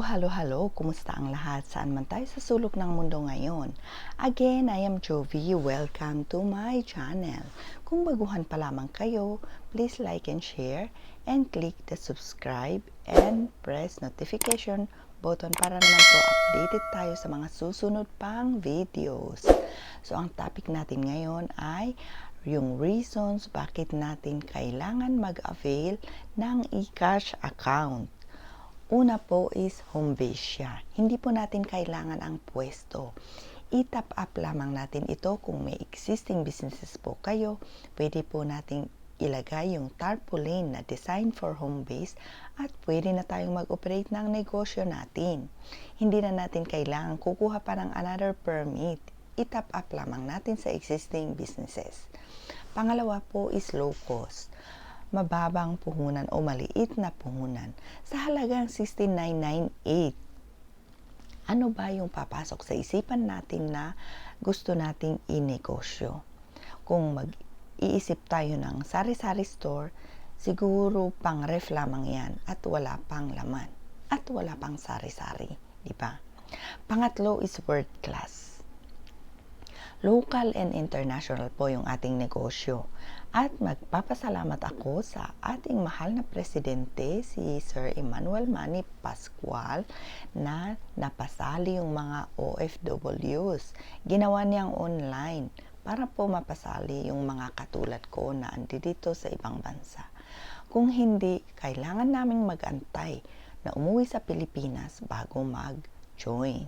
Halo. Kumusta ang lahat? Saan man tayo sa sulok ng mundo ngayon? Again, I am Jovi. Welcome to my channel. Kung baguhan pa lamang kayo, please like and share and click the subscribe and press notification button para naman po updated tayo sa mga susunod pang videos. So, ang topic natin ngayon ay yung reasons bakit natin kailangan mag-avail ng eCash account. Una po is home base siya. Hindi po natin kailangan ang pwesto. I-top up lamang natin ito kung may existing businesses po kayo. Pwede po nating ilagay yung tarpaulin na design for home base at pwede na tayong mag-operate ng negosyo natin. Hindi na natin kailangan kukuha pa ng another permit. I-top up lamang natin sa existing businesses. Pangalawa po is low cost. Mababang puhunan o maliit na puhunan sa halagang 16,998. Ano ba yung papasok sa isipan natin na gusto nating inegosyo? Kung mag-iisip tayo ng sari-sari store, siguro pang ref lamang yan at wala pang laman at wala pang sari-sari, di ba? Pangatlo is world class. Local and international po yung ating negosyo. At magpapasalamat ako sa ating mahal na presidente, si Sir Emmanuel Manny Pascual, na napasali yung mga OFWs. Ginawa niyang online para po mapasali yung mga katulad ko na andito sa ibang bansa. Kung hindi, kailangan naming mag-antay na umuwi sa Pilipinas bago mag-join.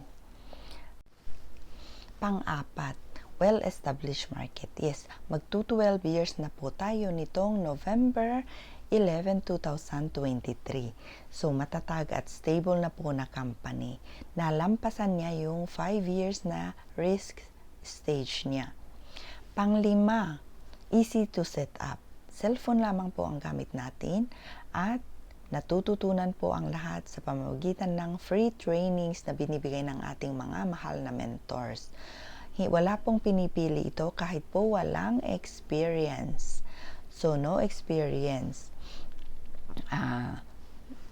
Pang-apat, well-established market. Yes, magto-12 years na po tayo nitong November 11, 2023. So, matatag at stable na po na company. Nalampasan niya yung 5 years na risk stage niya. Panglima, easy to set up. Cellphone lamang po ang gamit natin at natututunan po ang lahat sa pamamagitan ng free trainings na binibigay ng ating mga mahal na mentors. Wala pong pinipili ito kahit po walang experience. So, no experience.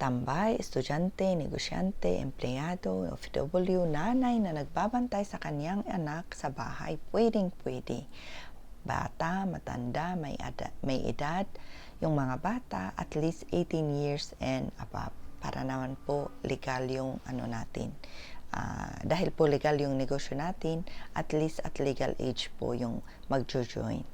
Tambay, estudyante, negosyante, empleyado, OFW, nanay na nagbabantay sa kanyang anak sa bahay, pwedeng-pwede. Bata, matanda, may edad, yung mga bata, at least 18 years and above. Para naman po legal yung natin. Dahil po legal yung negosyo natin, at least at legal age po yung mag-join.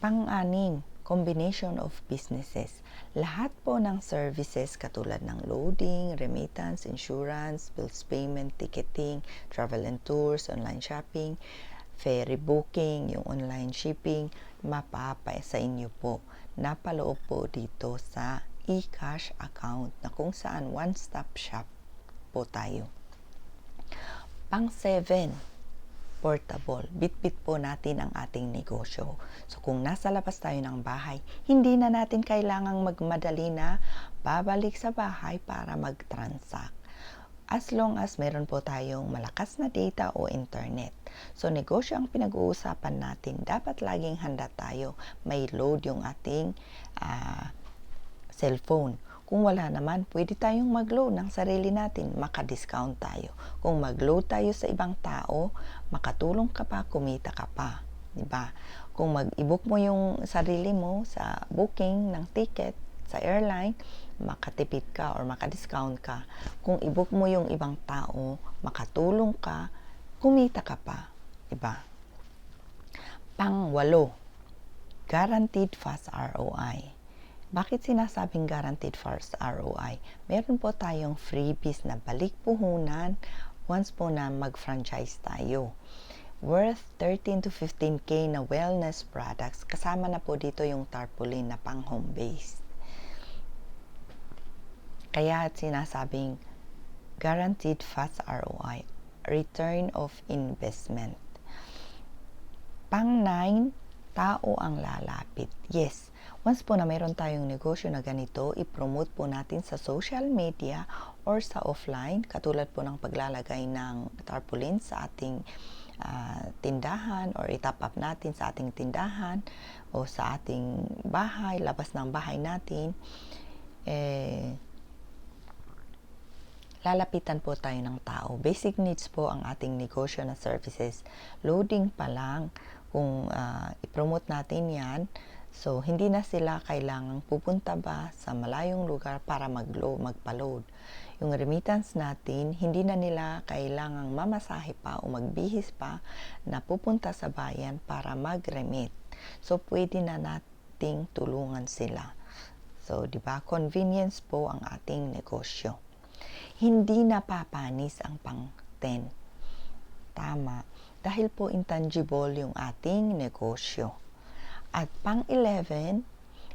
Pang-anim, combination of businesses. Lahat po ng services katulad ng loading, remittance, insurance, bills payment, ticketing, travel and tours, online shopping, ferry booking, yung online shipping, mapapa sa inyo po. Napaloob po dito sa eCash account na kung saan one-stop shop po tayo. Pang-7, portable. Bit-bit po natin ang ating negosyo. So, kung nasa labas tayo ng bahay, hindi na natin kailangang magmadali na babalik sa bahay para mag-transact. As long as meron po tayong malakas na data o internet. So, negosyo ang pinag-uusapan natin. Dapat laging handa tayo. May load yung ating cellphone. Kung wala naman, pwede tayong mag-load ng sarili natin, maka-discount tayo. Kung mag-load tayo sa ibang tao, makatulong ka pa, kumita ka pa. Diba? Kung mag-i-book mo yung sarili mo sa booking ng ticket sa airline, makatipid ka or maka-discount ka. Kung i-book mo yung ibang tao, makatulong ka, kumita ka pa. Diba? Pang-8, guaranteed fast ROI. Bakit sinasabing guaranteed fast ROI? Meron po tayong freebies na balik puhunan once po na mag-franchise tayo. Worth 13 to 15K na wellness products. Kasama na po dito yung tarpaulin na pang home base. Kaya sinasabing guaranteed fast ROI, return of investment. Pang-9, tao ang lalapit. Yes, once po na mayroon tayong negosyo na ganito, i-promote po natin sa social media or sa offline, katulad po ng paglalagay ng tarpaulin sa ating tindahan or itap up natin sa ating tindahan o sa ating bahay, labas ng bahay natin. lalapitan po tayo ng tao. Basic needs po ang ating negosyo na services. Loading pa lang, kung i-promote natin yan, so hindi na sila kailangang pupunta ba sa malayong lugar para magpa-load. Yung remittance natin, hindi na nila kailangang mamasahe pa o magbihis pa na pupunta sa bayan para mag-remit. So pwede na nating tulungan sila. So, di ba? Convenience po ang ating negosyo. Hindi napapanis ang pang-10. Tama. Dahil po intangible yung ating negosyo. At pang-11,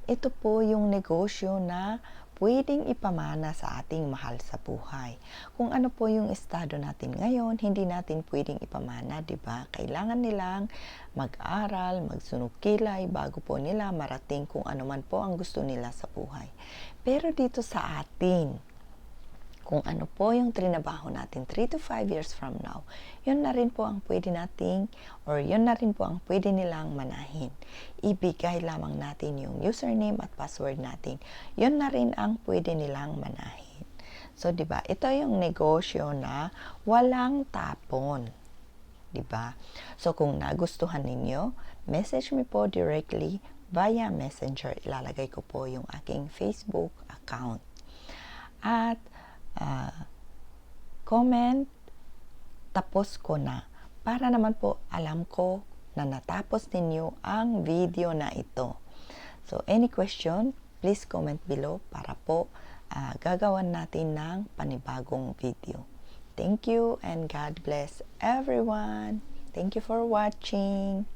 ito po yung negosyo na pwedeng ipamana sa ating mahal sa buhay. Kung ano po yung estado natin ngayon, hindi natin pwedeng ipamana, di ba? Kailangan nilang mag-aral, magsunog kilay bago po nila marating kung ano man po ang gusto nila sa buhay. Pero dito sa atin, kung ano po yung trinabaho natin 3 to 5 years from now, yun na rin po ang pwede nating, or yun na rin po ang pwede nilang manahin. Ibigay lamang natin yung username at password natin. Yun na rin ang pwede nilang manahin. So, di ba? Ito yung negosyo na walang tapon. Di ba? So, kung nagustuhan ninyo, message me po directly via Messenger. Ilalagay ko po yung aking Facebook account. At comment, tapos ko na. Para naman po alam ko na natapos ninyo ang video na ito. So, any question, please comment below para po gagawan natin ng panibagong video. Thank you and God bless everyone. Thank you for watching.